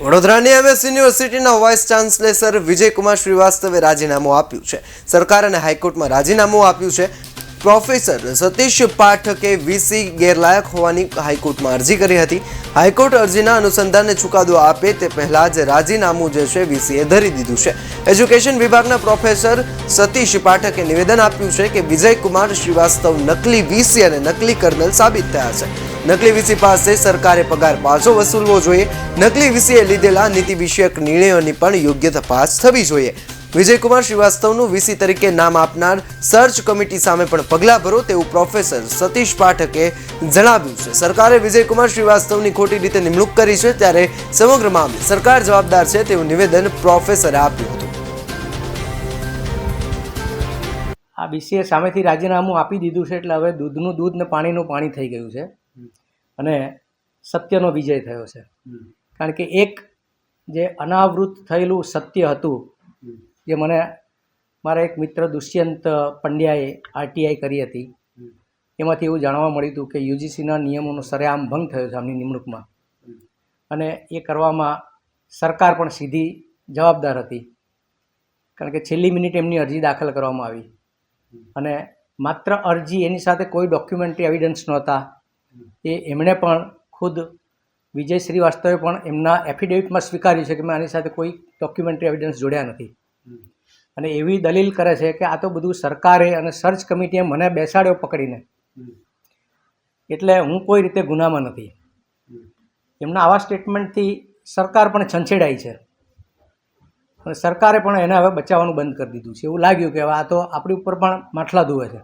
વડોદરાની એમએસ યુનિવર્સિટીના vice chancellor Vijaykumar શ્રીવાસ્તવે રાજીનામું આપ્યું છે. સરકાર અને હાઈકોર્ટમાં રાજીનામું આપ્યું છે. પ્રોફેસર સતીશ પાઠકે વીસી ગેરલાયક હોવાની હાઈકોર્ટમાં અરજી કરી હતી. હાઈકોર્ટ અરજીના અનુસંધાને ચુકાદો આપે તે પહેલા જ રાજીનામું જે છે વીસીએ ધરી દીધું છે. એજ્યુકેશન વિભાગના પ્રોફેસર સતીશ પાઠકે નિવેદન આપ્યું છે કે વિજયકુમાર શ્રીવાસ્તવ નકલી વીસી અને નકલી કર્નલ સાબિત થયા છે. નકલી વીસી પાસે સરકારે પગાર પાછો વસૂલવો જોઈએ. નકલી વીસીએ લીધેલા નીતિ વિષયક નિર્ણયોની પણ યોગ્ય તપાસ થવી જોઈએ. વિજયકુમાર શ્રીવાસ્તવનું વીસી તરીકે નામ આપનાર સર્ચ કમિટી સામે પણ પગલાં ભરો તેવું પ્રોફેસર સતીશ પાઠકે જણાવ્યું છે. સરકારે વિજયકુમાર શ્રીવાસ્તવની ખોટી રીતે નિમણૂક કરી છે, ત્યારે સમગ્ર મામલે સરકાર જવાબદાર છે તેવું નિવેદન પ્રોફેસરે આપ્યું હતું. આ વીસીએ સામેથી રાજીનામું આપી દીધું છે, એટલે હવે દૂધનું દૂધ ને પાણીનું પાણી થઈ ગયું છે અને સત્યનો વિજય થયો છે. કારણ કે એક જે અનાવૃત થયેલું સત્ય હતું, જે મને મારા એક મિત્ર દુષ્યંત પંડ્યાએ આરટીઆઈ કરી હતી, એમાંથી એવું જાણવા મળ્યું હતું કે યુજીસીના નિયમોનો સરેઆમ ભંગ થયો છે આમની નિમણૂકમાં, અને એ કરવામાં સરકાર પણ સીધી જવાબદાર હતી. કારણ કે છેલ્લી મિનિટ એમની અરજી દાખલ કરવામાં આવી અને માત્ર અરજી, એની સાથે કોઈ ડોક્યુમેન્ટરી એવિડન્સ નહોતા. એમણે પણ ખુદ વિજય શ્રીવાસ્તવે પણ એમના એફિડેવિટમાં સ્વીકાર્યું છે કે મેં આની સાથે કોઈ ડોક્યુમેન્ટરી એવિડન્સ જોડ્યા નથી. અને એવી દલીલ કરે છે કે આ તો બધું સરકારે અને સર્ચ કમિટીએ મને બેસાડ્યો પકડીને, એટલે હું કોઈ રીતે ગુનામાં નથી. એમના આવા સ્ટેટમેન્ટથી સરકાર પણ છંછેડાઈ છે અને સરકારે પણ એને હવે બચાવવાનું બંધ કરી દીધું છે. એવું લાગ્યું કે હવે આ તો આપણી ઉપર પણ માઠલા ધોવે છે.